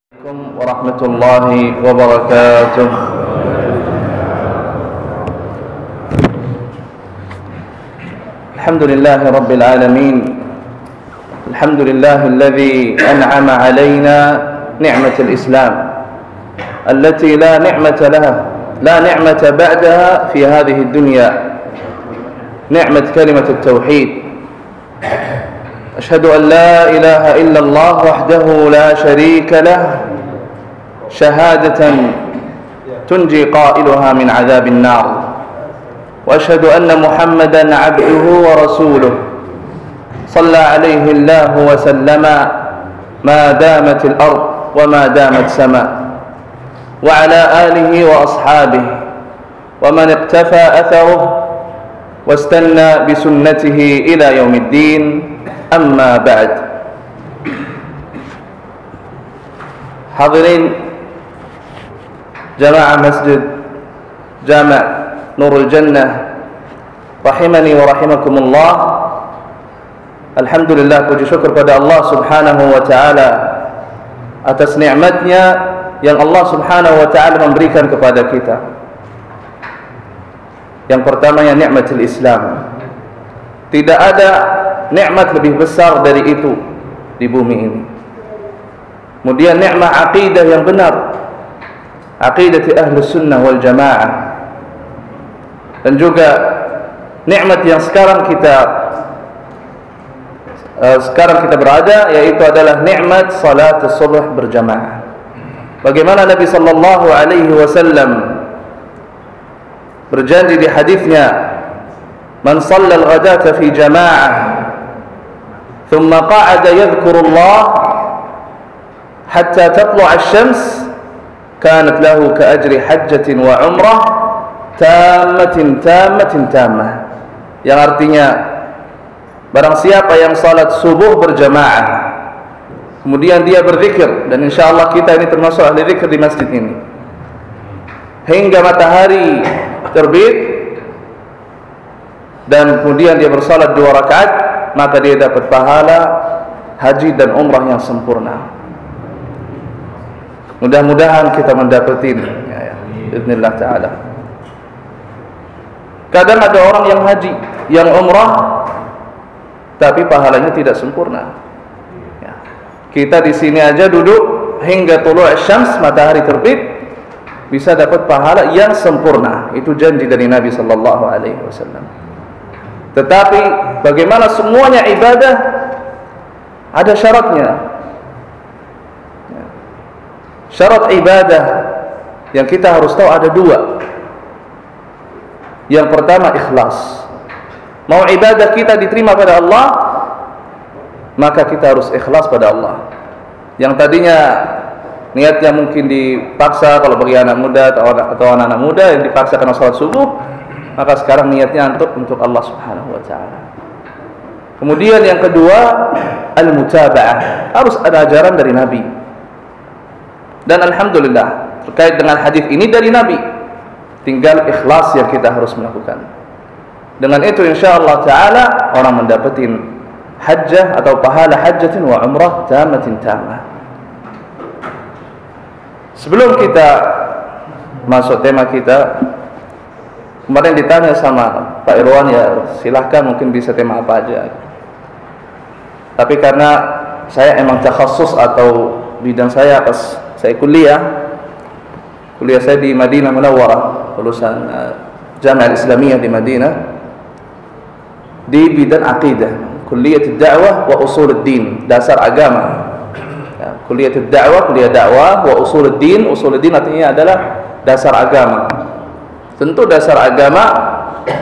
Assalamualaikum warahmatullahi wabarakatuh. Alhamdulillahi rabbil alamin. Alhamdulillahilladzi an'ama 'alaina ni'matal Islam allati la ni'mata laha la ni'mata ba'daha fi hadhihi ad-dunya. Ni'mat kalimat at-tauhid. أشهد أن لا إله إلا الله وحده لا شريك له شهادة تنجي قائلها من عذاب النار وأشهد أن محمدا عبده ورسوله صلى عليه الله وسلم ما دامت الأرض وما دامت السماء وعلى آله وأصحابه ومن اقتفى أثره واستنى بسنته إلى يوم الدين. Amma ba'd. Hadirin jamaah Masjid Jami' Nurul Jannah rahimani wa rahimakumullah. Alhamdulillah, puji syukur pada Allah Subhanahu wa taala atas nikmatnya yang Allah Subhanahu wa taala memberikan kepada kita. Yang pertama, yang nikmatul Islam. Tidak ada nikmat lebih besar dari itu di bumi ini. Kemudian nikmat aqidah yang benar, aqidah ahli sunnah wal jamaah. Dan juga nikmat yang sekarang kita berada, yaitu adalah nikmat salat subuh berjamaah. Bagaimana Nabi sallallahu alaihi wasallam berjanji di hadisnya, man shalla al-ghadata fi jamaah ثم قعد يذكر الله حتى تطلع الشمس كانت له كأجر حجة وعمرة تامة تامة. Yang artinya, barang siapa yang salat subuh berjamaah kemudian dia berzikir, dan insyaallah kita ini termasuk ahli zikir di masjid ini, hingga matahari terbit, dan kemudian dia bersalat 2 rakaat, maka dia dapat pahala haji dan umrah yang sempurna. Mudah-mudahan kita mendapatin ya, bismillah ta'ala. Kadang ada orang yang haji, yang umrah, tapi pahalanya tidak sempurna ya. Kita di sini aja duduk hingga tulu' syams, matahari terbit, bisa dapat pahala yang sempurna. Itu janji dari Nabi sallallahu alaihi wasallam. Tetapi bagaimana semuanya ibadah ada syaratnya. Syarat ibadah yang kita harus tahu ada 2. Yang pertama, ikhlas. Mau ibadah kita diterima pada Allah, maka kita harus ikhlas pada Allah. Yang tadinya niatnya mungkin dipaksa, kalau bagi anak muda atau anak-anak muda yang dipaksa karena salat subuh, maka sekarang niatnya untuk Allah Subhanahu wa taala. Kemudian yang kedua, al-mutaba'ah. Harus ada ajaran dari Nabi. Dan alhamdulillah, terkait dengan hadis ini dari Nabi, tinggal ikhlas yang kita harus melakukan. Dengan itu insyaallah taala orang mendapatin hajjah atau pahala hajjatin wa umrah tamatin tamah. Sebelum kita masuk tema kita, kemarin ditanya sama Pak Irwan, ya silahkan mungkin bisa tema apa aja. Tapi karena saya emang takhasus atau bidang saya pas saya kuliah saya di Madinah Munawwarah, lulusan Jami'ah Islamiyah di Madinah, di bidang akidah, Kuliah Da'wah wa Usuluddin, dasar agama. Ya, Kuliah Da'wah, kuliah dakwah, wa Usuluddin. Usuluddin artinya adalah dasar agama. Tentu dasar agama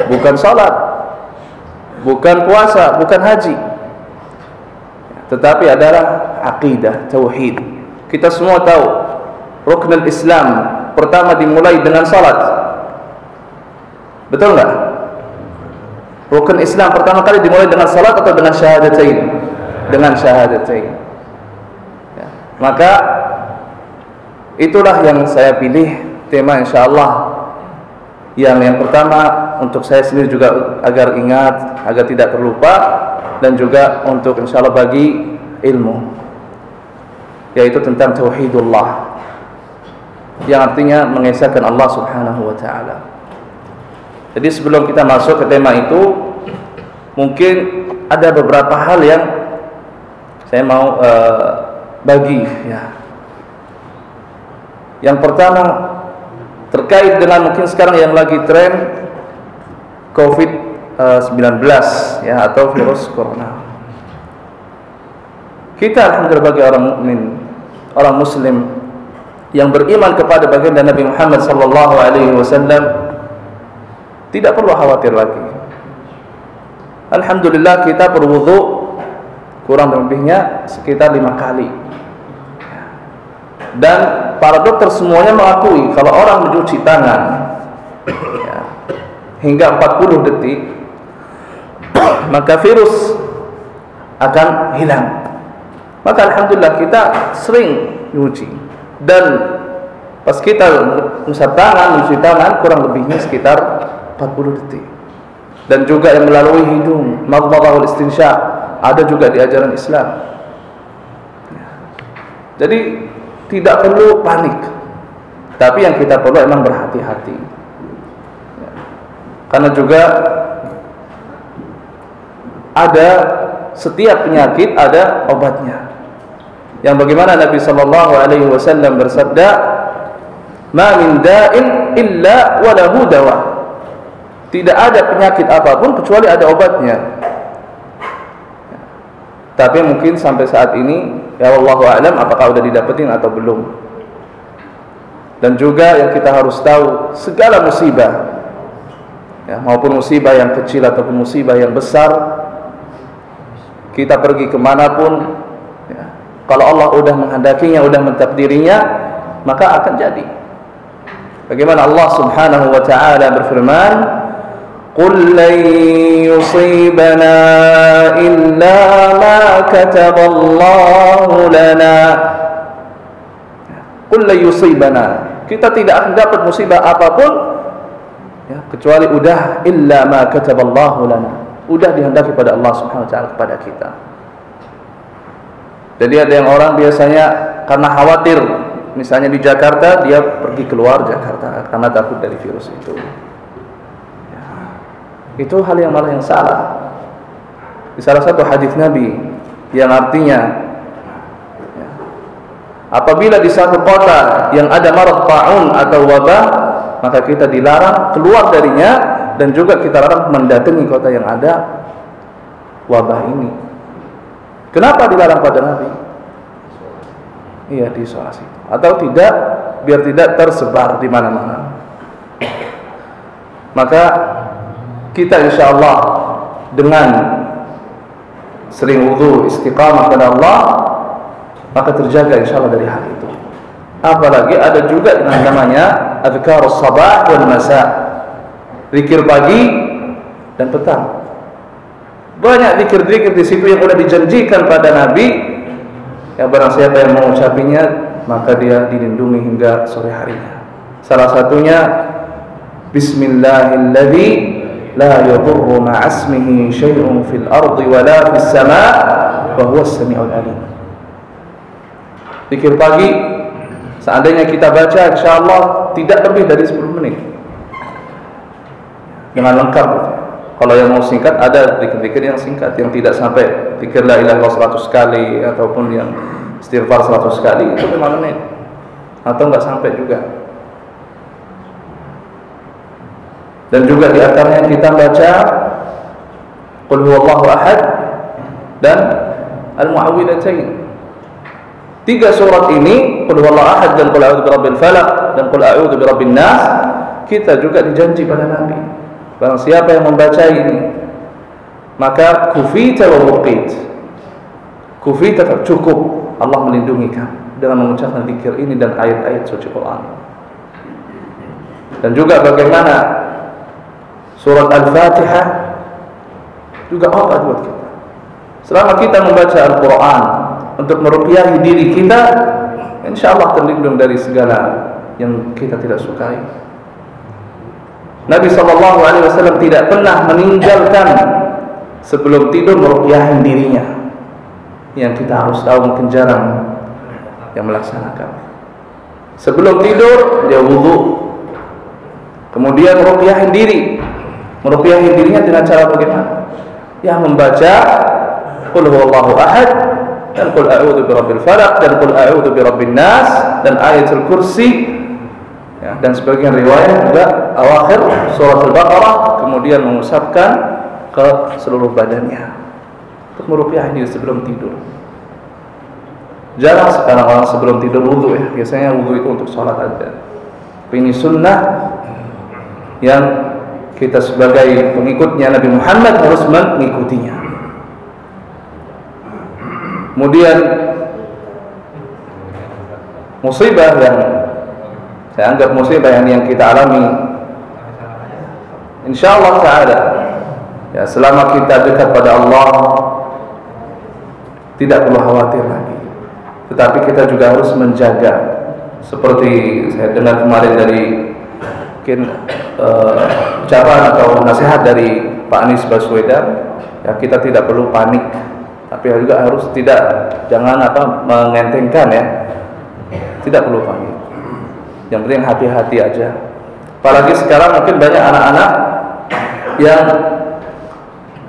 bukan salat, bukan puasa, bukan haji, tetapi adalah aqidah, tauhid. Kita semua tahu ruknul Islam pertama dimulai dengan salat. Betul enggak? Rukun Islam pertama kali dimulai dengan salat atau dengan syahadatain? Dengan syahadatain ya. Maka itulah yang saya pilih tema insyaallah. Yang pertama untuk saya sendiri juga agar ingat, agar tidak terlupa, dan juga untuk insyaallah bagi ilmu. yaitu tentang tauhidullah, yang artinya mengesahkan Allah Subhanahu wa taala. Jadi sebelum kita masuk ke tema itu, mungkin ada beberapa hal yang saya mau bagi ya. Yang pertama terkait dengan mungkin sekarang yang lagi tren COVID-19 ya, atau virus corona. Kita alhamdulillah bagi orang mukmin, orang muslim yang beriman kepada baginda Nabi Muhammad sallallahu alaihi wasallam, tidak perlu khawatir lagi. Alhamdulillah kita berwudu kurang lebihnya sekitar 5 kali. Dan para dokter semuanya mengakui kalau orang mencuci tangan ya, hingga 40 detik maka virus akan hilang. Maka alhamdulillah kita sering nyuci, dan pas kita mencuci tangan kurang lebihnya sekitar 40 detik. Dan juga yang melalui hidung, madmadah wal istinsya, ada juga di ajaran Islam. Jadi tidak perlu panik, tapi yang kita perlu memang berhati-hati. Karena juga ada setiap penyakit ada obatnya. Yang bagaimana Nabi sallallahu alaihi wasallam bersabda, "Ma min da'in illa wa lahu dawa." Tidak ada penyakit apapun kecuali ada obatnya. Tapi mungkin sampai saat ini, ya wallahu a'lam, apakah sudah didapetin atau belum. Dan juga yang kita harus tahu, segala musibah ya, maupun musibah yang kecil ataupun musibah yang besar, kita pergi kemanapun ya, kalau Allah udah menghendakinya, udah mentakdirinya, maka akan jadi. Bagaimana Allah Subhanahu wa taala berfirman, "Qul lan yusibana illa ma kataballahu lana." Qul lan yusibana, kita tidak akan dapat musibah apapun ya, kecuali udah illa ma kataballahu lana, udah dihendaki pada Allah Subhanahu wa taala kepada kita. Jadi ada yang orang biasanya karena khawatir, misalnya di Jakarta, dia pergi keluar Jakarta karena takut dari virus itu. Ya, itu hal yang malah yang salah. Di salah satu hadis Nabi yang artinya ya, apabila di satu kota yang ada marat ta'un atau wabah, maka kita dilarang keluar darinya, dan juga kita larang mendatangi kota yang ada wabah ini. Kenapa dilarang pada Nabi? Iya, diisolasi atau tidak, biar tidak tersebar di mana-mana. Maka kita insyaallah dengan sering wudu, istiqamah kepada Allah, maka terjaga insyaallah dari hal itu. Apalagi ada juga yang namanya azkarus sabah wal masa, zikir pagi dan petang. Banyak zikir-zikir di situ yang sudah dijanjikan pada Nabi. Ya, barang siapa yang mengucapinya, maka dia dilindungi hingga sore harinya. Salah satunya Bismillahilladzi la yadurru ma'asmihi syai'un fil ardi wa la fis sama' wa huwas sami'ul alim. Zikir pagi seandainya kita baca, insyaallah tidak lebih dari 10 menit dengan lengkap. Kalau yang mau singkat, ada zikir-zikir yang singkat, yang tidak sampai zikir la ilaha illallah 100 kali ataupun yang istighfar 100 kali, itu 5 menit atau enggak sampai juga. Dan juga di antaranya kita baca Qul huwallahu ahad dan Al-Mu'awwidhatain. 3 surat ini, Qul huwallahu ahad dan Qul a'udzu birabbil falaq dan Qul a'udzu birabbin nas, kita juga dijanji pada Nabi, barang siapa yang membaca ini, maka kufita wa wuqit. Kufita, cukup, Allah melindungi kamu dengan mengucapkan zikir ini dan ayat-ayat suci Quran. Dan juga bagaimana surat Al-Fatihah juga obat buat kita. Selama kita membaca Al-Quran untuk meruqyahi diri kita, insyaallah terlindung dari segala yang kita tidak sukai. Nabi SAW tidak pernah meninggalkan sebelum tidur meruqyahin dirinya. Yang kita harus tahu mungkin jarang yang melaksanakan. Sebelum tidur dia wudu, kemudian meruqyahin diri. Meruqyahin dirinya dengan cara bagaimana? Ya membaca qul huwallahu ahad dan qul a'udzu birabbil falaq dan qul a'udzu birabbin nas dan ayatul kursi. Ya, dan sebagian riwayat juga awakhir surat al-Baqarah, kemudian mengusapkan ke seluruh badannya untuk meruqyah diri sebelum tidur. Jarang sekarang orang sebelum tidur wudu ya. Biasanya wudu itu untuk sholat aja. Tapi ini sunnah yang kita sebagai pengikutnya Nabi Muhammad harus mengikutinya. Kemudian musibah yang saya anggap musibah yang kita alami, insyaallah ta'ala ya, selama kita dekat pada Allah tidak perlu khawatir lagi. Tetapi kita juga harus menjaga, seperti saya dengar kemarin dari mungkin ucapan atau nasihat dari Pak Anies Baswedan, ya kita tidak perlu panik, tapi juga harus jangan mengentengkan ya, tidak perlu panik. Yang penting hati-hati aja. Apalagi sekarang mungkin banyak anak-anak yang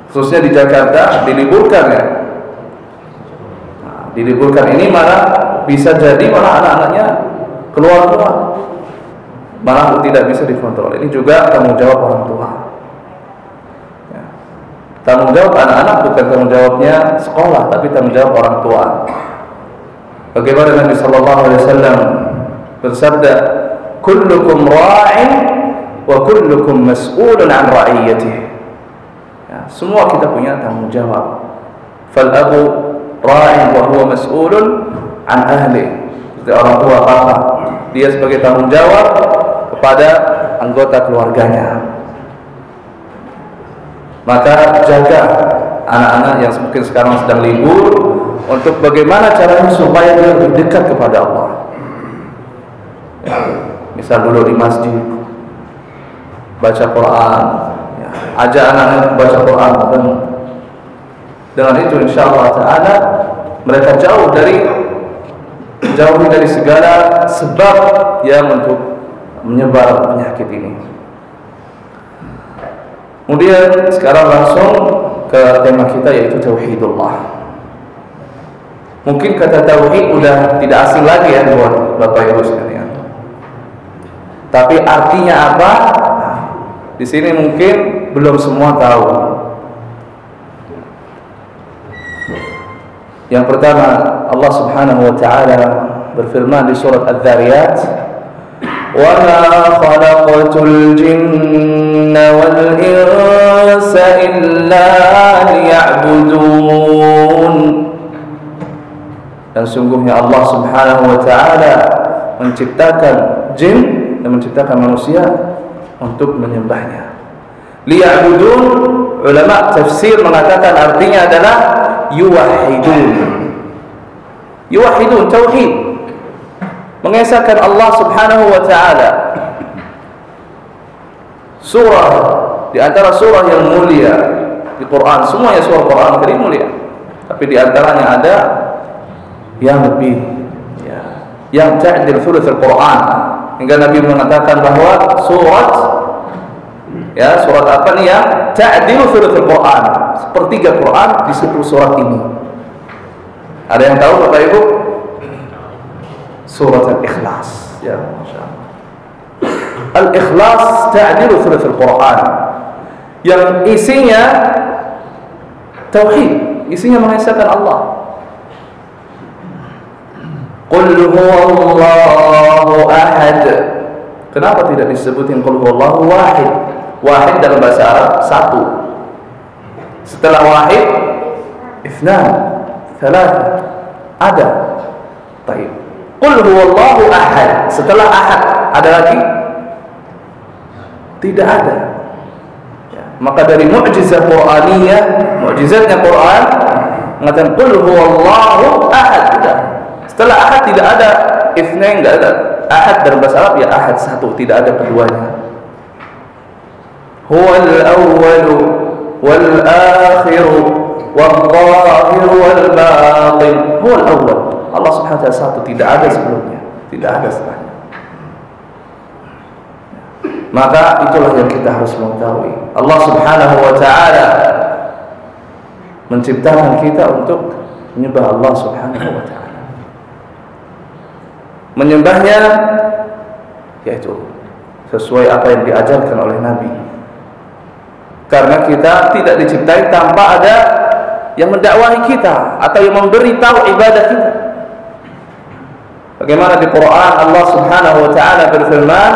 khususnya di Jakarta diliburkan ya. Nah, diliburkan ini malah bisa jadi malah anak-anaknya keluar, malah tidak bisa dikontrol. Ini juga tanggung jawab orang tua. Ya. Tanggung jawab anak-anak bukan tanggung jawabnya sekolah, tapi tanggung jawab orang tua. Bagaimana Nabi Sallallahu Alaihi Wasallam bersabda, kullukum ra'in wa kullukum mas'ulun an ra'iyatihi. Ya, semua kita punya tanggung jawab. Fal abu ra'in wa huwa mas'ulun an ahli. Jadi orang tua papa, dia sebagai tanggung jawab kepada anggota keluarganya. Maka jaga anak-anak yang mungkin sekarang sedang libur, untuk bagaimana caranya supaya dia lebih dekat kepada Allah. Ya, misal dulu di masjid baca Quran, ya, ajak anak-anak baca Quran, dan dengan itu insyaallah ta'ala mereka jauh dari segala sebab yang untuk menyebar penyakit ini. Kemudian sekarang langsung ke tema kita, yaitu tauhidullah. Mungkin kata tauhid udah tidak asing lagi ya buat Bapak Ibu sekalian. Tapi artinya apa? Di sini mungkin belum semua tahu. Yang pertama, Allah Subhanahu wa taala berfirman di surat Adz-Dzariyat, "Wa ma khalaqatul jinna wal insa illa liya'budun." Dan sungguhnya Allah Subhanahu wa taala menciptakan jin dan menciptakan manusia untuk menyembahnya. Liya'budun, ulama tafsir mengatakan artinya adalah yuwahhidun. Yuwahhidun, tauhid, mengesahkan Allah Subhanahu wa taala. Surah di antara surah yang mulia di Quran, semuanya surah Quran Karim mulia, tapi di antaranya ada yang lebih ya, yang ta'dil thuluth al-Quran, hingga Nabi mengatakan bahwa surat apa nih yang ta'dil thuluth al-Quran, sepertiga Quran di 10 surat ini. Ada yang tahu Bapak Ibu? Surat Al-Ikhlas, ya, masyaallah. Al-Ikhlas ta'dil thuluth al-Quran, yang isinya tauhid, isinya mengesahkan Allah. Qul huwallahu ahad. Kenapa tidak disebutin qul huwallahu wahid? Wahid dalam bahasa Arab satu. Setelah wahid, itsnan, tsalatsa, ada. Baik. Qul huwallahu ahad. Setelah ahad, ada lagi? Tidak ada. Ya. Maka dari mukjizat Qur'aniyah, mukjizatnya Quran, mengatakan qul huwallahu ahad. Tidak. Setelah ahad tidak ada itsnain, enggak ada. Ahad dalam bahasa Arab ya ahad satu, tidak ada keduanya. Huwal awwal wal akhir wal zahir wal batin. Huwal awwal. Allah Subhanahu wa ta'ala satu, tidak ada sebelumnya, tidak ada setelahnya. Maka itulah yang kita harus mengetahui. Allah Subhanahu wa ta'ala menciptakan kita untuk menyembah Allah Subhanahu wa ta'ala. Menyembahnya yaitu sesuai apa yang diajarkan oleh Nabi. Karena kita tidak diciptai tanpa ada yang mendakwahi kita atau yang memberitahu ibadah kita. Bagaimana di Quran Allah Subhanahu wa ta'ala berfirman,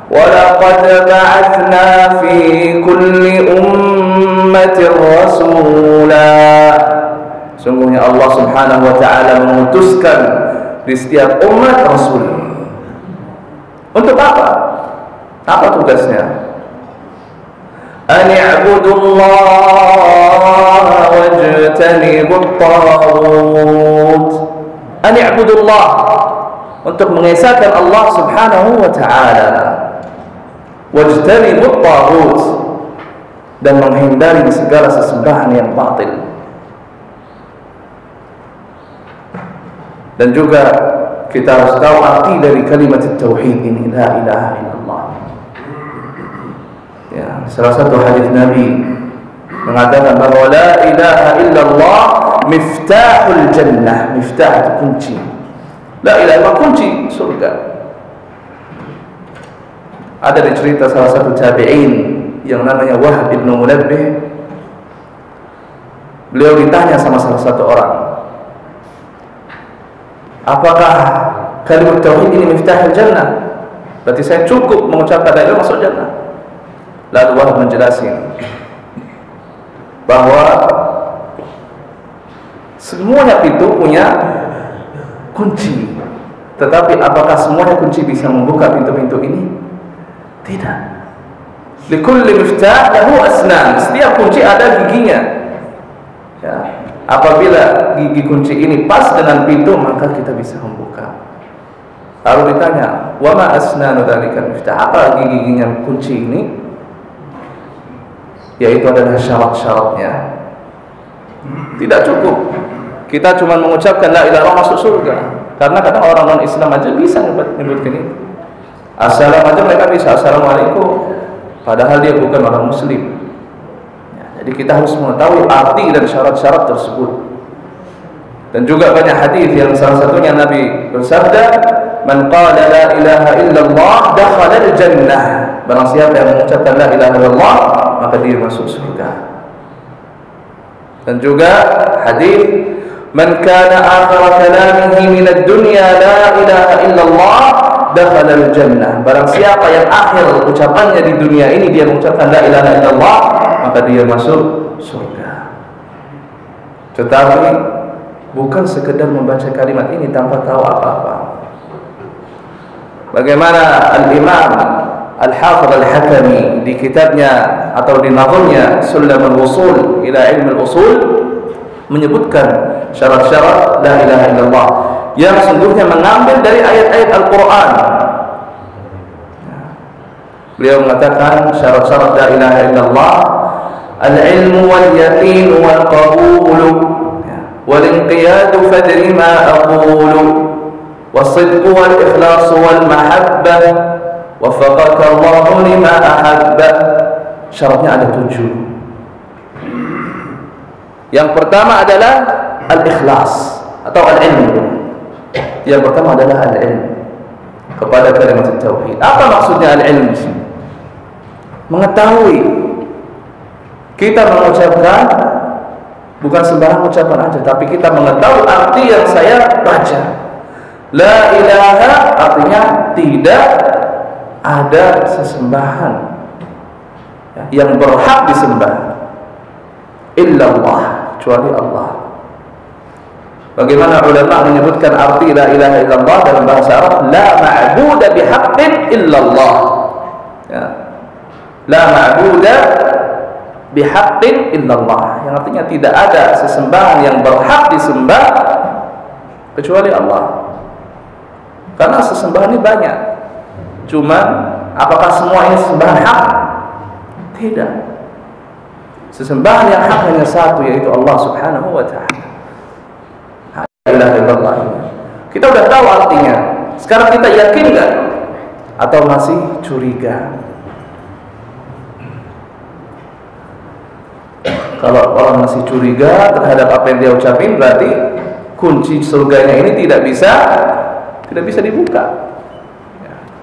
وَلَقَدْ بَعَثْنَا فِي كُلِّ أُمَّةٍ رَسُولًا. Sungguhnya Allah Subhanahu wa ta'ala mengutuskan di setiap umat Rasul. Untuk apa? Apa tugasnya? An i'budullaha wajtanibut taghut. An i'budullah, untuk mengesahkan Allah Subhanahu wa ta'ala, wajtanibut taghut, dan menghindari segala sesembahan yang batil. Dan juga kita harus tahu arti dari kalimat tauhid ini, la ilaha illallah. Ya, salah satu hadis Nabi mengatakan bahwa la ilaha illallah miftahul jannah. Miftah itu kunci. La ilaha illallah kunci surga. Ada di cerita salah satu tabi'in yang namanya Wahb bin Munabbih. Beliau ditanya sama salah satu orang, apakah kalimat tauhid ini miftahul jannah? Berarti saya cukup mengucapkan la ilaha illallah masuk jannah. Lalu Wahb menjelaskan bahwa semuanya pintu punya kunci, tetapi apakah semuanya kunci bisa membuka pintu-pintu ini? Tidak. Likulli miftah lahu asnan. Setiap kunci ada giginya. Ya. Apabila gigi kunci ini pas dengan pintu, maka kita bisa membuka. Lalu ditanya, wa ma asnanu dzalikal miftah? Apa gigi-giginya kunci ini? Yaitu adalah syarat-syaratnya. Tidak cukup kita cuma mengucapkan la ilaha illallah masuk surga, karena kadang orang non-Islam aja bisa menyebutkan itu. Assalam aja mereka bisa, assalamualaikum, padahal dia bukan orang muslim. Ya, jadi kita harus mengetahui arti dan syarat-syarat tersebut. Dan juga banyak hadis yang salah satunya Nabi bersabda, man qala la ilaha illallah dakhala al-jannah. Barang siapa yang mengucapkan la ilaha illallah, maka dia masuk surga. Dan juga hadis, man kana akhir kalamihi min ad-dunya la ilaha illallah dakhala al-jannah. Barang siapa yang akhir ucapannya di dunia ini dia mengucapkan la ilaha illallah, maka dia masuk surga. Tetapi bukan sekedar membaca kalimat ini tanpa tahu apa-apa. Bagaimana Al-Imam Al-Hafidh Al-Hakami di kitabnya atau di nazamnya Sulamul Wusul ila Ilmi Al-Usul menyebutkan syarat-syarat la ilaha illallah yang sungguhnya mengambil dari ayat-ayat Al-Quran. Beliau mengatakan syarat-syarat la ilaha illallah al-ilmu wal-yaqin wal-qabulu wal-inqiyadu fadri ma aqulu was-sidqu wal-ikhlasu wal-mahabbah waffaqaka Allahu lima ahabba. Syaratnya ada 7. Yang pertama adalah al-ikhlas atau al-ilmu. Yang pertama adalah al-ilmu kepada kalimat tauhid. Apa maksudnya al-ilmu? Mengetahui. Kita mengucapkan bukan sembarang ucapan aja, tapi kita mengetahui arti yang saya baca. La ilaha artinya tidak ada sesembahan yang berhak disembah illallah, kecuali Allah. Bagaimana ulama menyebutkan arti la ilaha illallah dalam bahasa Arab? La ma'buda bihaqqin illallah. Ya. La ma'buda bihaqqin illallah, yang artinya tidak ada sesembahan yang berhak disembah kecuali Allah. Karena sesembahan ini banyak. Cuma apakah semua ini sesembahan hak? Tidak. Sesembahan yang hak hanya satu, yaitu Allah Subhanahu wa ta'ala. ilaha illallah ini. Kita udah tahu artinya. Sekarang kita yakin nggak? Atau masih curiga? Kalau orang masih curiga terhadap apa yang dia ucapin, berarti kunci surganya ini tidak bisa dibuka.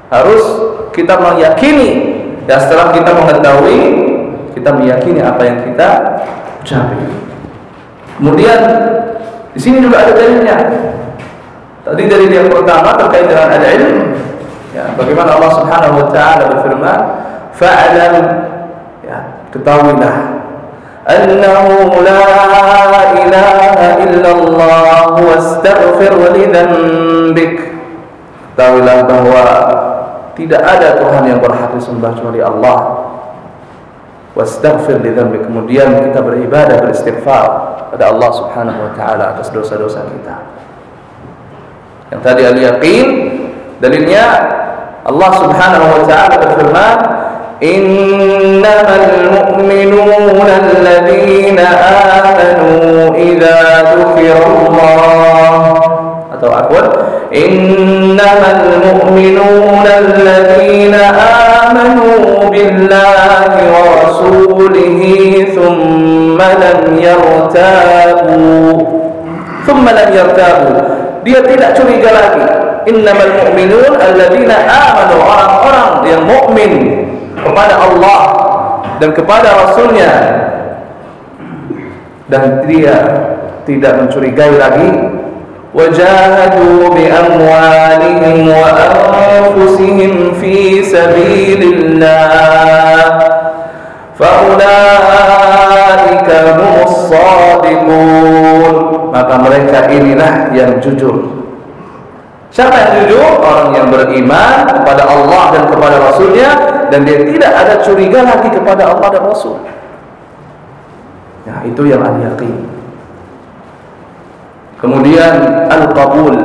Harus kita meyakini, dan setelah kita mengetahui, kita meyakini apa yang kita ucapin. Kemudian di sini juga ada dalilnya. Tadi dalil yang pertama terkait dengan al-ilm. Ya, bagaimana Allah Subhanahu wa taala berfirman, "Fa'lam," ya, ketahuilah, "annahu la ilaha illallah wastaghfir li dhanbik." Ketahuilah bahwa tidak ada Tuhan yang berhak disembah kecuali Allah. Wastaghfir li dhanbik. Kemudian kita beribadah, beristighfar pada Allah Subhanahu wa taala atas dosa-dosa kita. Yang tadi al-yaqin, dalilnya Allah Subhanahu wa taala berfirman, "Innamal mu'minuna alladziina aamanu idza dzukirallah." Atau afwan, "Innamal mu'minuna alladziina aamanu billahi wa rasulihi thumma lam yartabu." Dia tidak curiga lagi. Innamal mu'minun alladziina aamanu, orang-orang yang mukmin kepada Allah dan kepada Rasulnya, dan dia tidak mencurigai lagi. Wajahadu bi amwalihim wa anfusihim fi sabilillah faulaika humus shadiqun. Maka mereka inilah yang jujur. Siapa yang jujur? Orang yang beriman kepada Allah dan kepada Rasulnya, dan dia tidak ada curiga lagi kepada Allah dan Rasul. Nah, itu yang al-yaqin. Kemudian al-qabul.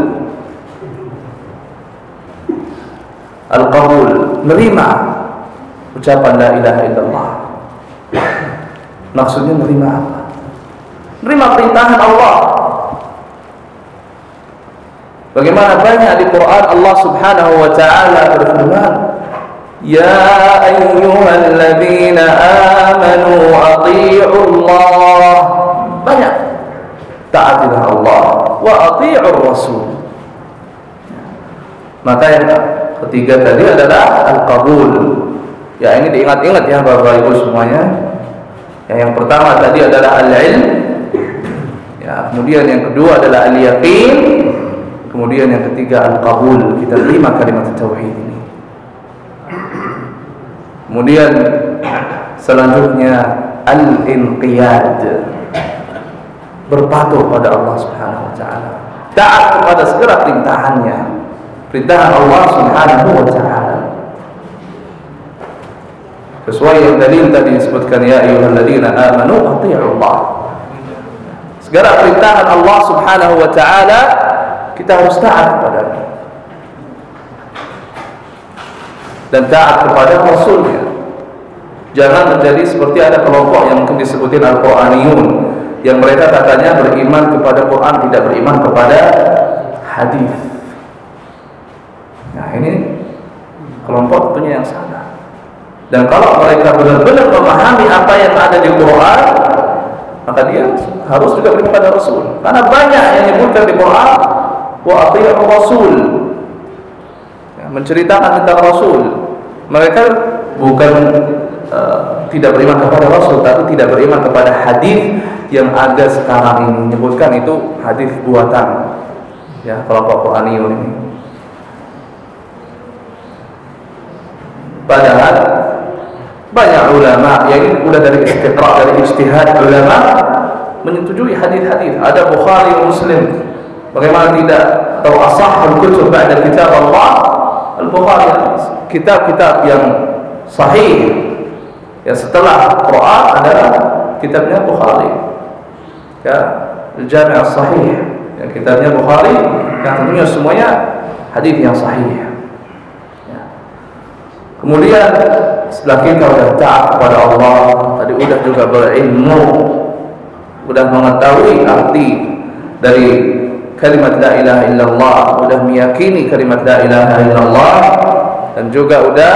Al-qabul, menerima ucapan la ilaha illallah. Maksudnya menerima apa? Menerima perintahan Allah. Bagaimana banyak di Quran Allah Subhanahu wa taala berfirman, "Ya ayyuhalladzina amanu athi'ullah." Banyak. Taatilah Allah wa athi'ur rasul. Maka yang ketiga tadi adalah al-qabul. Ya, ini diingat-ingat ya Bapak Ibu semuanya. Ya, yang pertama tadi adalah al-ilm. Ya, kemudian yang kedua adalah al-yaqin. Kemudian yang ketiga al-qabul, kita terima kalimat tauhid ini. Kemudian selanjutnya al-inqiyad, berpatuh pada Allah Subhanahu wa taala, taat kepada segala perintahannya, perintahan Allah Subhanahu wa taala. Sesuai yang dalil tadi disebutkan, ya ayyuhalladzina amanu athi'ullah. Segala perintahan Allah Subhanahu wa taala kita harus taat kepadanya dan taat kepada Rasulnya. Jangan menjadi seperti ada kelompok yang mungkin disebutin Al-Quraniyun, yang mereka katanya beriman kepada Quran, tidak beriman kepada hadis. Nah, ini kelompok tentunya yang salah. Dan kalau mereka benar-benar memahami apa yang ada di Quran, maka dia harus juga beriman kepada Rasul. Karena banyak yang menyebutkan di Quran wa athi'ur rasul, ya, menceritakan tentang Rasul. Mereka bukan tidak beriman kepada Rasul, tapi tidak beriman kepada hadis yang ada sekarang ini. Menyebutkan itu hadis buatan, ya, kelompok Quraniyun ini. Padahal banyak ulama, ya ini sudah dari istiqra', dari ijtihad ulama menyetujui hadis-hadis. Ada Bukhari, Muslim. Bagaimana tidak? Atau ashahul kutub ba'da kitab Allah, Al-Bukhari, kitab-kitab yang sahih ya setelah Quran adalah kitabnya Bukhari, ya, Al-Jami' as-Sahih, ya, kitabnya Bukhari yang tentunya semuanya hadis yang sahih, ya. Kemudian setelah kita sudah taat kepada Allah, tadi sudah juga berilmu, sudah mengetahui arti dari kalimat la ilaha illallah, udah meyakini kalimat la ilaha illallah, dan juga udah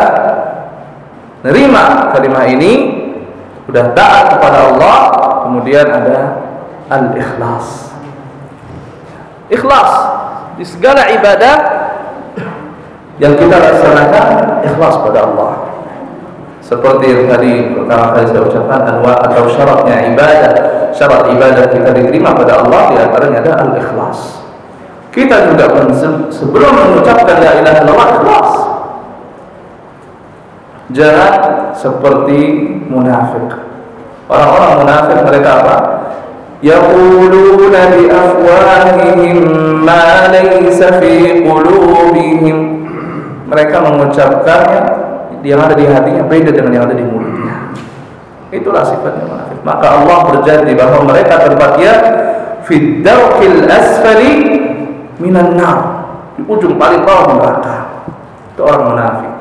nerima kalimat ini, udah taat kepada Allah, kemudian ada al-ikhlas. Ikhlas di segala ibadah yang kita laksanakan, ikhlas pada Allah. Seperti yang tadi pertama kali saya ucapkan, anwa atau syaratnya ibadah, syarat ibadah kita diterima pada Allah di antaranya ada al-ikhlas. Kita juga sebelum mengucapkan la ilaha illallah, ikhlas. Jangan seperti munafik. Orang-orang munafik mereka apa? Yaquluna bi afwahihim ma laysa fi qulubihim. Mereka mengucapkannya yang ada di hatinya beda dengan yang ada di mulutnya. Itulah sifatnya munafik. Maka Allah berjanji bahwa mereka tempatnya fid darqil asfali minan nar, di ujung paling bawah neraka. Itu orang munafik.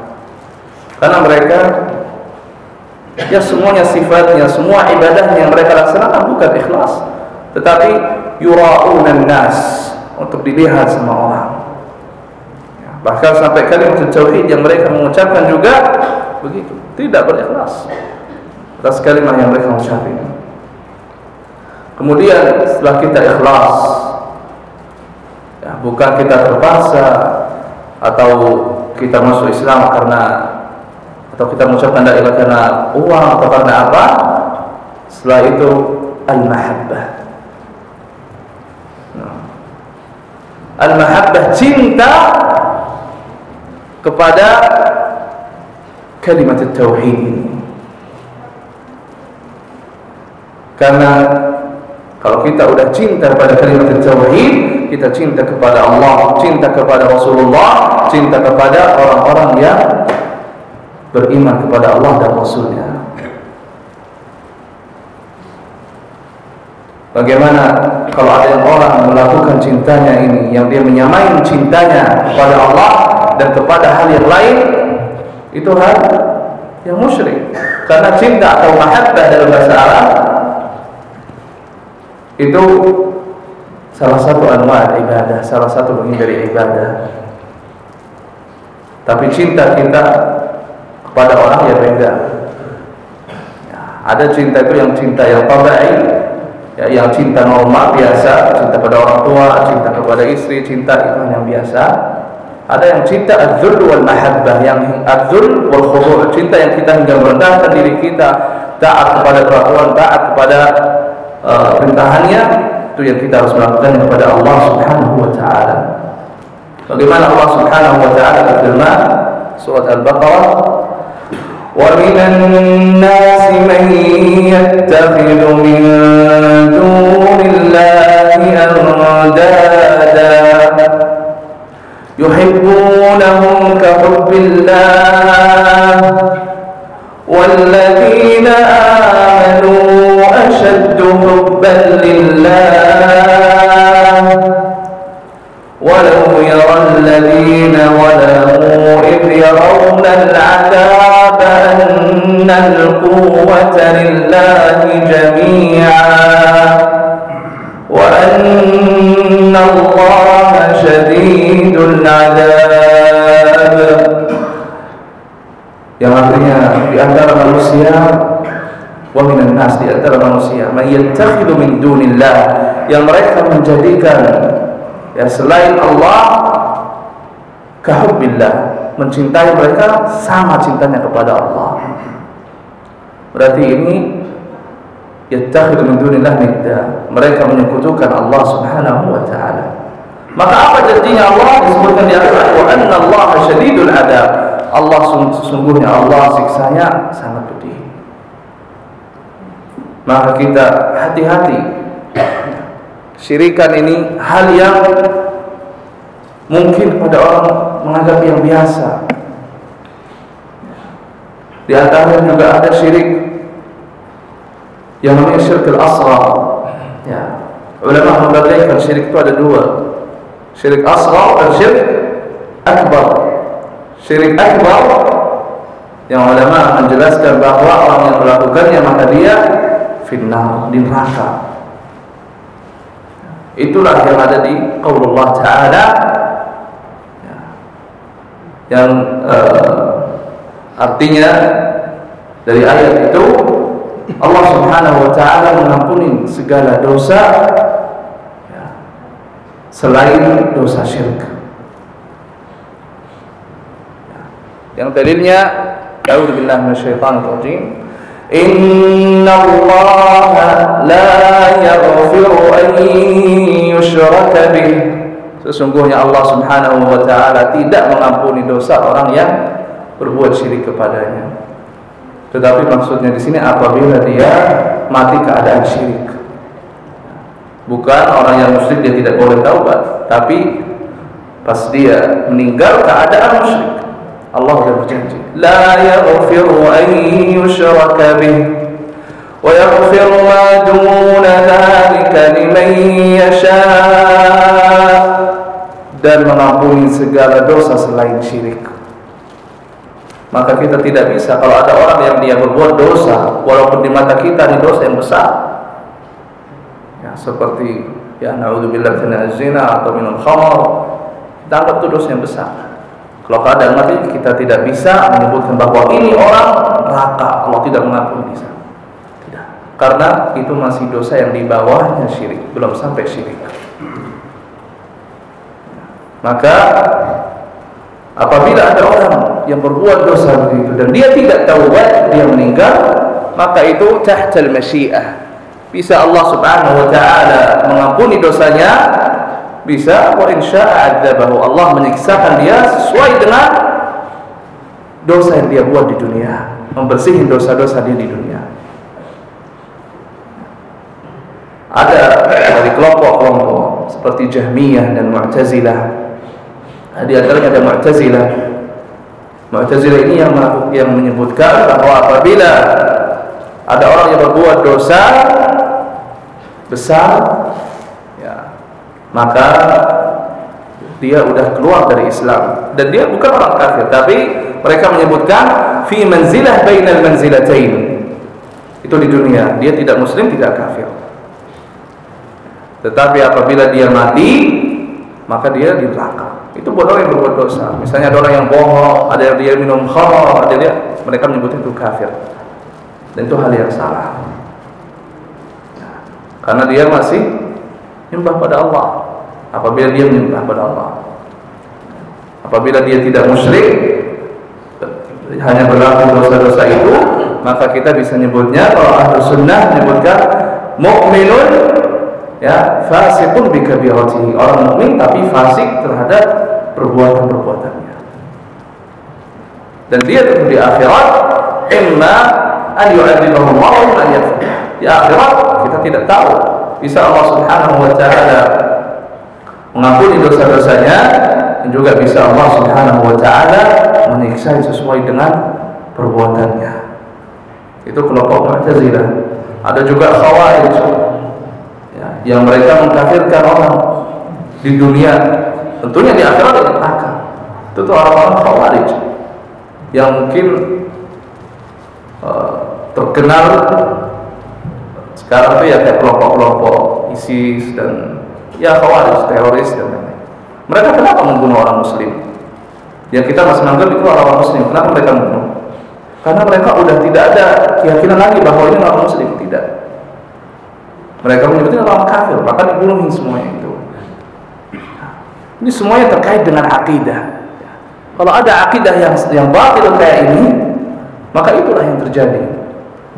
Karena mereka ya semuanya sifatnya, semua ibadahnya yang mereka laksanakan bukan ikhlas, tetapi yura'unan nas, untuk dilihat sama orang. Bahkan sampai kalimat tauhid yang mereka mengucapkan juga begitu, tidak berikhlas atas kalimat yang mereka ucapkan. Kemudian setelah kita ikhlas, ya, bukan kita terpaksa atau kita masuk Islam karena, atau kita mengucapkan la ilaha karena uang atau karena apa. Setelah itu al-mahabbah. Al-mahabbah, cinta kepada kalimat tauhid ini. Karena kalau kita udah cinta kepada kalimat tauhid, kita cinta kepada Allah, cinta kepada Rasulullah, cinta kepada orang-orang yang beriman kepada Allah dan Rasulnya. Bagaimana kalau ada yang orang melakukan cintanya ini, yang dia menyamai cintanya kepada Allah dan kepada hal yang lain, itu hal yang musyrik. Karena cinta atau mahabbah dalam bahasa Arab itu salah satu anwa ibadah, salah satu bagian dari ibadah. Tapi cinta kita kepada orang ya beda. Ya, ada cinta itu yang cinta yang tabai, ya, yang cinta normal biasa, cinta pada orang tua, cinta kepada istri, cinta itu yang biasa. Ada yang cinta adzul wal mahabbah, yang adzul wal khudu', cinta yang kita hingga merendahkan diri kita, taat kepada peraturan, taat kepada perintahannya, itu yang kita harus melakukan kepada Allah Subhanahu wa taala. Bagaimana Allah Subhanahu wa taala berfirman surat Al-Baqarah, wa minan nasi man yattakhidhu min dunillahi andada yuhibbunahum ka hubbillah walladzina amanu ashaddu hubban lillah walau yara alladhina walamu idh yarawna al'adab anna al-quwwata lillahi jami'an wa anna allaha shadidul 'adab, yang artinya di antara manusia, wa minan nas, di antara manusia, man yattakhidhu min dunillah, yang mereka menjadikan ya selain Allah kahubbillah, mencintai mereka sama cintanya kepada Allah. Berarti ini yattakhidhu min dunillah nidda, mereka menyekutukan Allah Subhanahu wa taala. Maka apa janjinya Allah? Disebutkan di ayat wa anna allaha syadidul 'adab, Allah sesungguhnya Allah siksanya sangat pedih. Maka kita hati-hati. Syirikan ini hal yang mungkin pada orang menganggap yang biasa. Di antaranya juga ada syirik yang namanya syirkul asghar. Ya, ulama membedakan syirik itu ada dua, syirik asghar dan syirik akbar. Syirik akbar yang ulama menjelaskan bahwa orang yang melakukannya maka dia finnar, di neraka. Itulah yang ada di qaulullah ta'ala, yang artinya dari ayat itu Allah Subhanahu wa ta'ala mengampuni segala dosa selain dosa syirik. Yang dalilnya, a'udzubillahi minasyaitonir rajim, innallaha la yaghfiru an yushraka bih. Sesungguhnya Allah Subhanahu wa ta'ala tidak mengampuni dosa orang yang berbuat syirik kepadanya. Tetapi maksudnya di sini apabila dia mati keadaan syirik. Bukan orang yang musyrik dia tidak boleh taubat, tapi pas dia meninggal keadaan musyrik, Allah sudah berjanji, la yaghfiru an yushraka bih wa yaghfiru ma duna dzalika liman yasha, dan mengampuni segala dosa selain syirik. Maka kita tidak bisa, kalau ada orang yang dia berbuat dosa, walaupun di mata kita ini dosa yang besar, ya, seperti ya naudzubillah minaz zina atau minul khamr, kita anggap itu dosa yang besar. Kalau keadaan mati kita tidak bisa menyebutkan bahwa ini orang neraka, Allah tidak mengampuni bisa. Tidak, karena itu masih dosa yang di bawahnya syirik, belum sampai syirik. Maka apabila ada orang yang berbuat dosa begitu dan dia tidak taubat, dia meninggal, maka itu tahtal masyiah. Bisa Allah Subhanahu wa ta'ala mengampuni dosanya, bisa wa insya'a adzabahu, Allah menyiksakan dia sesuai dengan dosa yang dia buat di dunia, membersihin dosa-dosa dia di dunia. Ada dari kelompok-kelompok seperti Jahmiyah dan Mu'tazilah. Di antaranya ada Mu'tazilah. Mu'tazilah ini yang menyebutkan bahwa apabila ada orang yang berbuat dosa besar, ya, maka dia sudah keluar dari Islam dan dia bukan orang kafir, tapi mereka menyebutkan fi manzilah bainal manzilatain. Itu di dunia, dia tidak muslim, tidak kafir. Tetapi apabila dia mati, maka dia di neraka. Itu buat orang yang berbuat dosa. Misalnya ada orang yang bohong, ada yang dia minum khamr, ada dia, mereka menyebut itu kafir. Dan itu hal yang salah. Nah, karena dia masih menyembah pada Allah. Apabila dia menyembah pada Allah, apabila dia tidak musyrik, hanya berlaku dosa-dosa itu, maka kita bisa nyebutnya, kalau Ahlus Sunnah menyebutkan mukminun, ya, fasiqun bi kabiratihi, orang mukmin tapi fasik terhadap perbuatan-perbuatannya. Dan dia tentu di akhirat imma an yu'adzibahu Allah wa an yaghfir. Di akhirat kita tidak tahu, bisa Allah Subhanahu wa ta'ala mengampuni dosa-dosanya, dan juga bisa Allah Subhanahu wa ta'ala menyiksa sesuai dengan perbuatannya. Itu kelompok Mu'tazilah. Ada juga Khawarij, yang mereka mengkafirkan orang di dunia, tentunya di akhirat di neraka. Itu tuh orang-orang Khawarij yang mungkin terkenal sekarang tuh ya kayak kelompok-kelompok ISIS dan ya Khawarij, teroris dan lain-lain. Mereka kenapa membunuh orang muslim? Yang kita masih menganggap itu orang muslim. Kenapa mereka membunuh? Karena mereka udah tidak ada keyakinan lagi bahwa ini orang muslim, tidak. Mereka menyebutnya orang kafir, maka dibunuhin semuanya itu. Ini semuanya terkait dengan akidah. Kalau ada akidah yang batil kayak ini, maka itulah yang terjadi.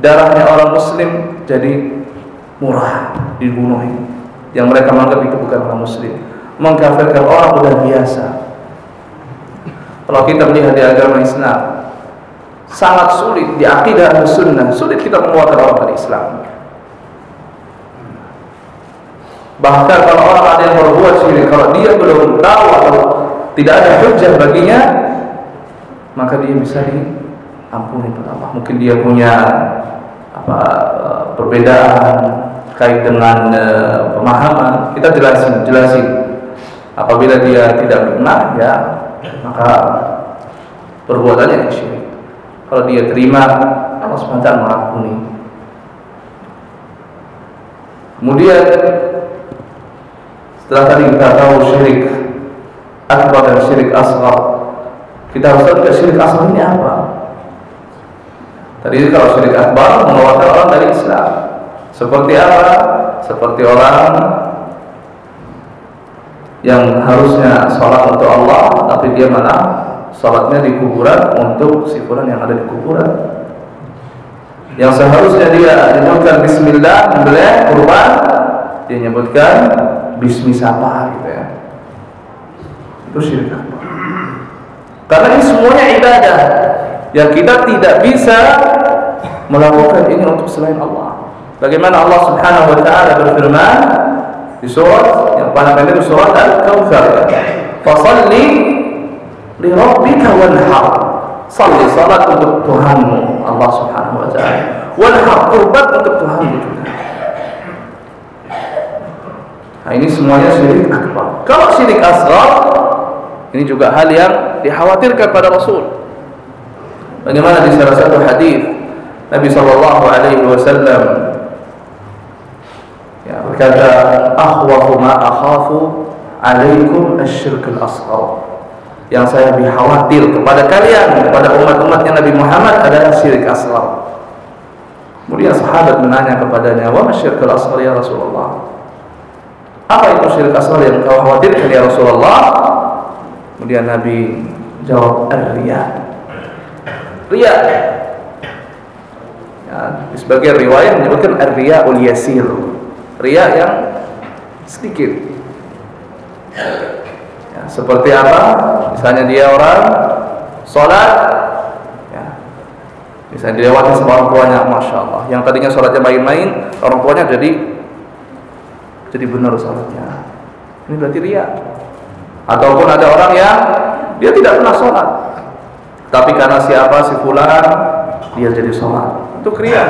Darahnya orang muslim jadi murah, dibunuhin. Yang mereka menganggap itu bukan orang muslim. Mengkafirkan orang udah biasa. Kalau kita melihat di agama Islam, sangat sulit di akidah Sunnah, sulit kita mengeluarkan orang dari Islam. Bahkan kalau orang ada yang berbuat syirik, kalau dia belum tahu atau tidak ada hujjah baginya, maka dia bisa diampuni oleh Allah. Mungkin dia punya perbedaan terkait dengan pemahaman, kita jelasin. Apabila dia tidak benar, ya maka perbuatannya syirik. Kalau dia terima, Allah SWT mengampuni. Kemudian Setelah tadi kita tahu syirik akbar dan syirik asghar, kita harus tahu syirik asghar ini apa. Tadi kalau syirik akbar mengeluarkan orang dari Islam. Seperti apa? Seperti orang yang harusnya sholat untuk Allah, tapi dia malah sholatnya di kuburan untuk si fulan yang ada di kuburan. Yang seharusnya dia menyebutkan Bismillah membelih kurban, dia menyebutkan Bismi sapa gitu ya. Itu syirik akbar. Karena ini semuanya ibadah yang kita tidak bisa melakukan ini untuk selain Allah. Bagaimana Allah Subhanahu wa taala berfirman di surat yang paling pendek, surat Al-Kautsar, "Fashalli li rabbika wanhar." Salat salat untuk Tuhanmu Allah Subhanahu wa taala. Wanhar, kurban untuk Tuhanmu juga. Nah, ini semuanya syirik akbar. Kalau syirik asghar, ini juga hal yang dikhawatirkan pada Rasul. Bagaimana di salah satu hadis Nabi sallallahu alaihi wasallam ya berkata, "Akhwafu ma akhafu alaikum asy-syirk al-asghar." Yang saya lebih khawatir kepada kalian, kepada umat-umatnya Nabi Muhammad adalah syirik asghar. Kemudian sahabat menanya kepadanya, "Wa ma asy-syirk al-asghar ya Rasulullah?" Apa itu syirik asghar yang kau khawatirkan ya Rasulullah? Kemudian Nabi jawab, ar-riya. Riya. Ya, di sebagian riwayat menyebutkan ar-riya'ul yasir. Riya yang sedikit. Ya, seperti apa? Misalnya dia orang sholat, ya, misalnya dilewati sama orang tuanya, masya Allah. Yang tadinya sholatnya main-main, orang tuanya jadi benar sholatnya. Ini berarti riya. Ataupun ada orang yang dia tidak pernah sholat, tapi karena siapa, si fulan, dia jadi sholat. Itu riya.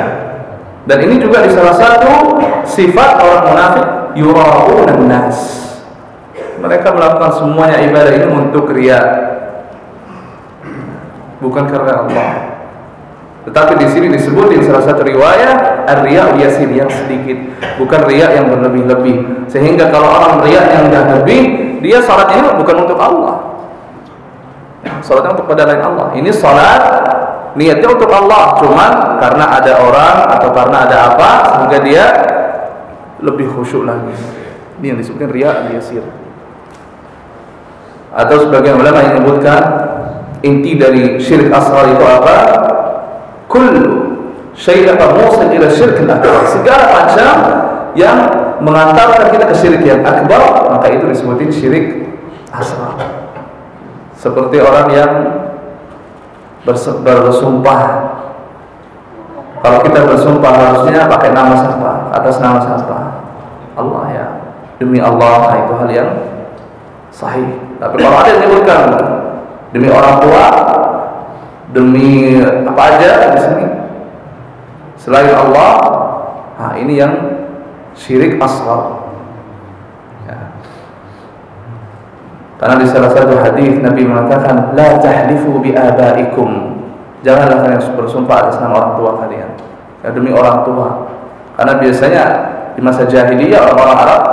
Dan ini juga di salah satu sifat orang munafik, yura'unan nas. Mereka melakukan semuanya ibadah ini untuk riya, bukan karena Allah. Tetapi di sini disebut di salah satu riwayat ar-riya yasir, yang sedikit, bukan riya yang berlebih-lebih. Sehingga kalau orang riya yang dah lebih, dia salat ini bukan untuk Allah. Salatnya untuk pada lain Allah. Ini salat niatnya untuk Allah, cuman karena ada orang atau karena ada apa sehingga dia lebih khusyuk lagi. Ini yang disebutkan riya yasir. Atau sebagian ulama yang menyebutkan inti dari syirik asghar itu apa? Kullu syai'in musil ila syirk akbar. Segala macam yang mengantarkan kita ke syirik yang akbar, maka itu disebutin syirik asghar. Seperti orang yang bersumpah. Kalau kita bersumpah harusnya pakai nama siapa? Atas nama siapa? Allah ya. Demi Allah, itu hal yang sahih. Tapi kalau ada yang menyebutkan demi orang tua, demi apa aja di sini selain Allah, nah ini yang syirik asghar. Ya. Karena di salah satu hadis Nabi mengatakan, la tahlifu bi abaikum. Janganlah kalian bersumpah atas nama orang tua kalian. Ya, demi orang tua. Karena biasanya di masa jahiliyah orang-orang Arab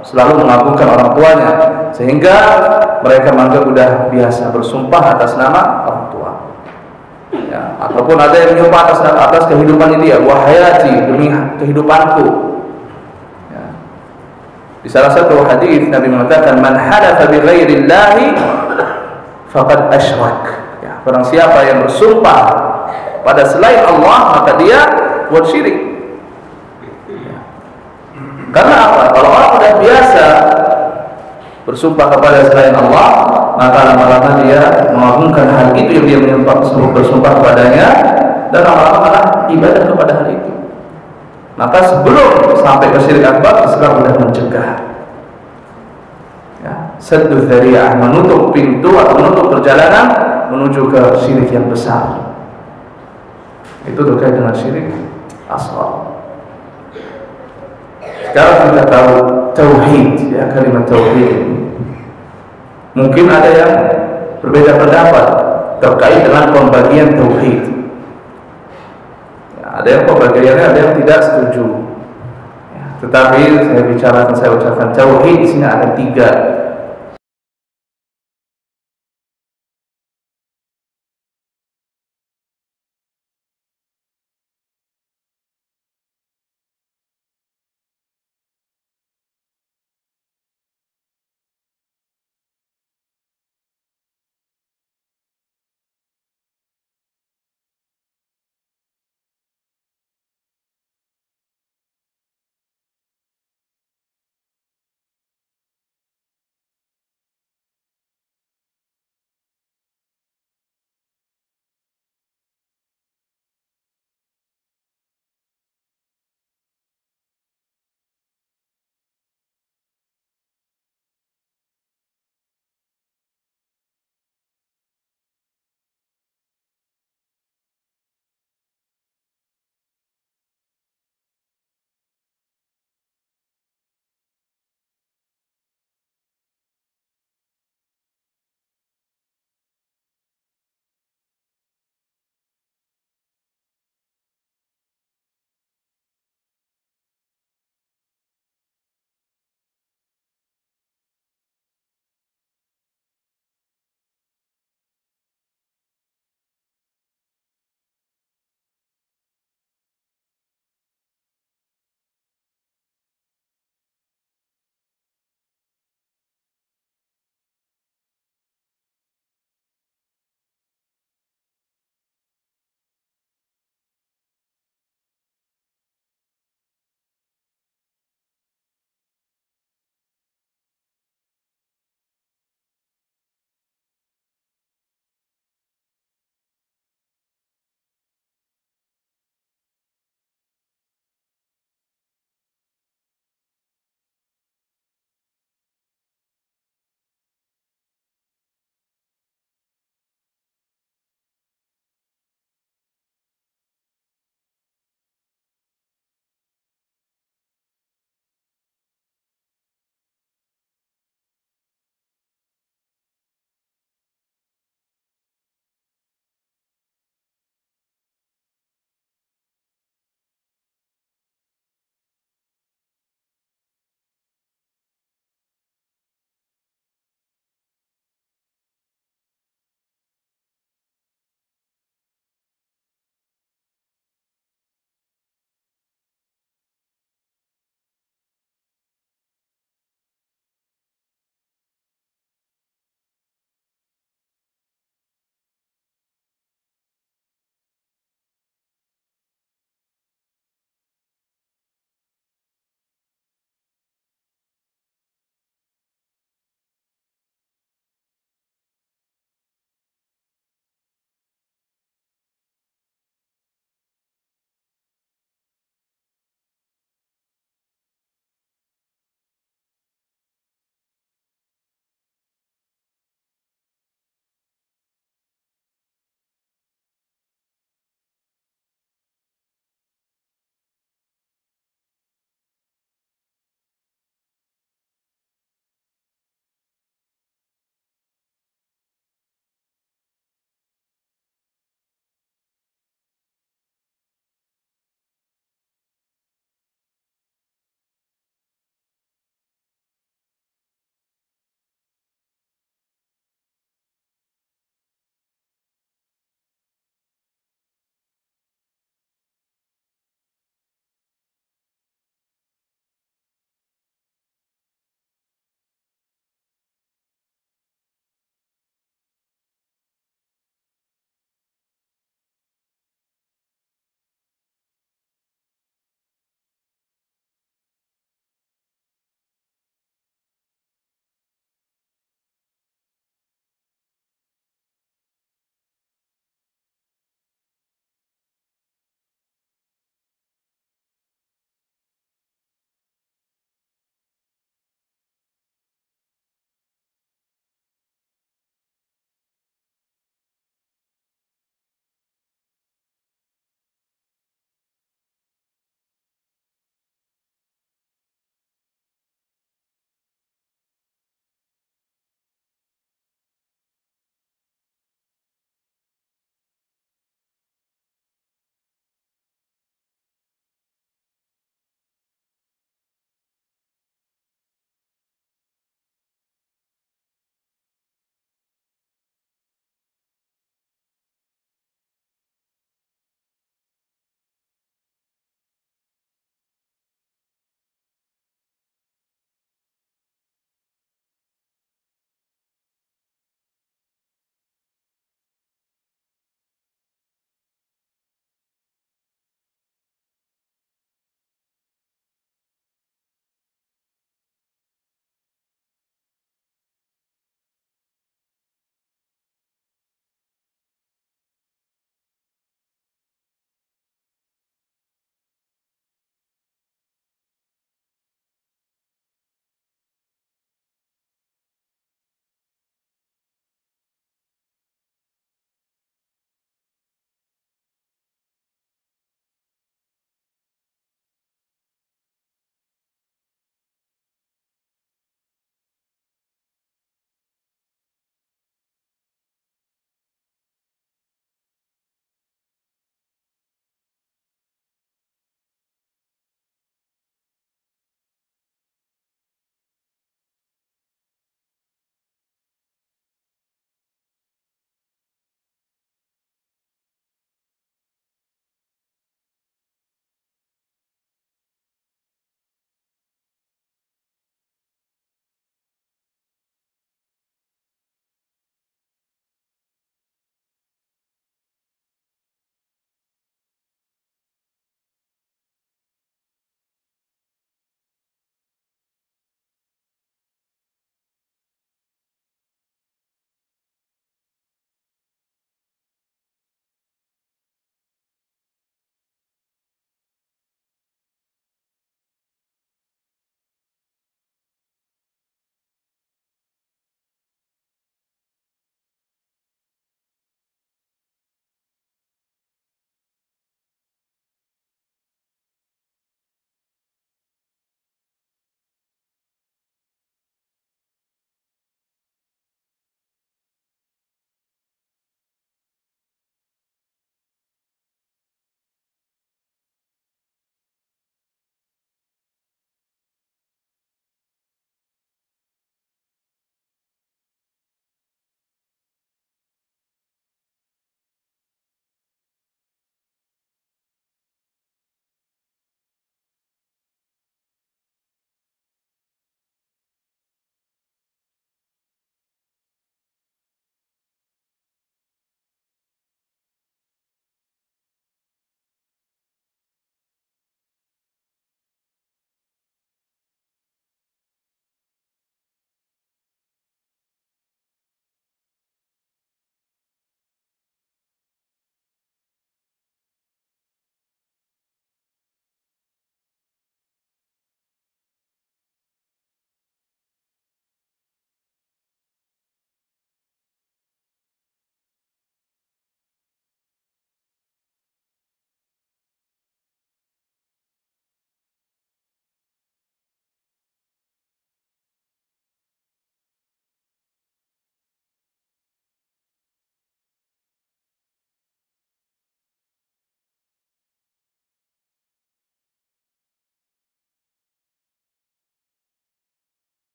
selalu mengagungkan orang tuanya, sehingga mereka menganggap sudah biasa bersumpah atas nama orang tua. Ya, ataupun ada yang menyumpah atas kehidupan dia, wahayati, demi kehidupanku. Ya. Di salah satu hadis Nabi mengatakan, man halafa bi ghairillahi faqad asyrak. Ya, barang siapa yang bersumpah pada selain Allah, maka dia buat syirik. Karena apa? Kalau orang sudah biasa bersumpah kepada selain Allah, maka lama-lama dia mengagungkan hal itu yang dia bersumpah kepadanya, dan lama-lama malah ibadah kepada hal itu. Maka sebelum sampai ke syirik akbar, Islam sudah mencegah. Ya, saddu dzari'ah, menutup pintu atau menutup perjalanan menuju ke syirik yang besar. Itu terkait dengan syirik asghar. Sekarang kita tahu tauhid, ya, kalimat tauhid ini. Mungkin ada yang berbeda pendapat terkait dengan pembagian tauhid. Ya, ada yang pembagiannya, ada yang tidak setuju. Ya. Tetapi saya ucapkan tauhid, di sini ada 3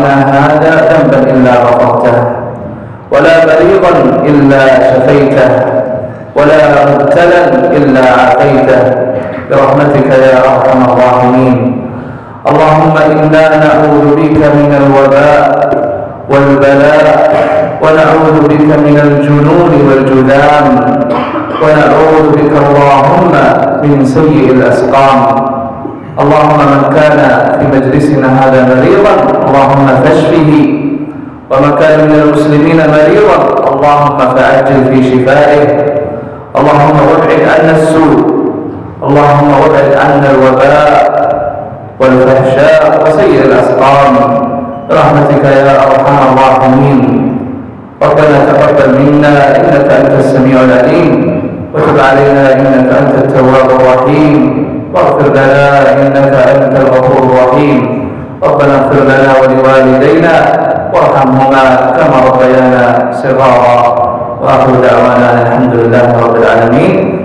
هذا ذنبا إلا غفرته ولا مريضا إلا شفيته ولا مبتلا إلا عافيته برحمتك يا أرحم الراحمين. اللهم إنا نعوذ بك من الوباء والبلاء ونعوذ بك من الجنون والجذام ونعوذ بك اللهم من سيء الأسقام. اللهم من كان في مجلسنا هذا مريضا اللهم فاشفه، ومن كان من المسلمين مريضا اللهم فعجل في شفائه. اللهم ابعد عنا السوء، اللهم ابعد عنا الوباء والفحشاء وسيء الأسقام برحمتك يا أرحم الراحمين. ربنا تقبل منا إنك أنت السميع العليم، وتب علينا إنك أنت التواب الرحيم، واغفر لنا إنك أنت الغفور الرحيم. ربنا اغفر لنا ولوالدينا وارحمهما كما ربيانا صغارا. وآخر دعوانا الحمد لله رب العالمين.